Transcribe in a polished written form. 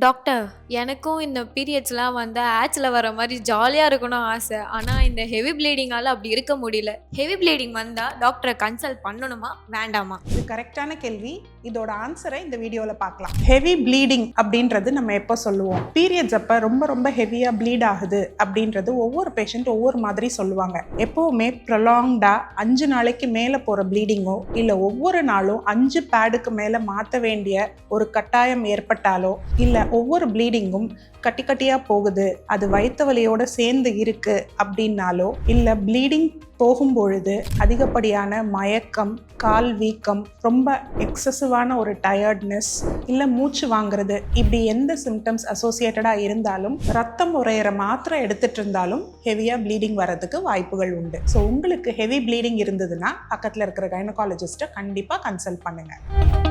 Doctor, எனக்கும் இந்த பீரியட்ஸ்லாம் வந்தா ஆட்ஸ்ல வர மாரி ஜாலியா இருக்கணும் ஆசை. ஆனா இந்த ஹெவி ப்ளீடிங்கால அப்படி இருக்க முடியல. ஹெவி ப்ளீடிங் வந்தா டாக்டர கன்சல்ட் பண்ணணுமா? வேண்டாமா? இது கரெக்டான கேள்வி. இதோட ஆன்சரை இந்த வீடியோல பார்க்கலாம். ஹெவி ப்ளீடிங் அப்படின்றது நம்ம எப்போ சொல்லுவோம்? பீரியட்ஸ் அப்ப ரொம்ப ரொம்ப ஹெவியா ப்ளீட் ஆகுது அப்படின்றது ஒவ்வொரு பேஷண்ட் ஒவ்வொரு மாதிரி சொல்லுவாங்க. எப்பவுமே ப்ரொலாங்டா 5 நாளைக்கு மேல போற ப்ளீடிங்கோ இல்ல ஒவ்வொரு நாளும் 5 பேடுக்கு மேல மாற்ற வேண்டிய ஒரு கட்டாயம் ஏற்பட்டாலோ இல்ல ஒவ்வொரு ப்ளீடிங்கும் கட்டி கட்டியா போகுது, அது வயிற்று வலியோட சேர்ந்து இருக்கு அப்படின்னாலோ இல்ல ப்ளீடிங் போகும்பொழுது அதிகப்படியான மயக்கம், கால் வீக்கம், ரொம்ப எக்ஸசிவான ஒரு டயர்ட்னஸ், இல்லை மூச்சு வாங்குறது, இப்படி எந்த சிம்டம்ஸ் அசோசியேட்டடாக இருந்தாலும் ரத்தம் உறையிற மாத்திரை எடுத்துட்டு இருந்தாலும் ஹெவியாக ப்ளீடிங் வர்றதுக்கு வாய்ப்புகள் உண்டு. ஸோ உங்களுக்கு ஹெவி ப்ளீடிங் இருந்ததுன்னா பக்கத்தில் இருக்கிற கைனகாலஜிஸ்ட்டை கண்டிப்பாக கன்சல்ட் பண்ணுங்கள்.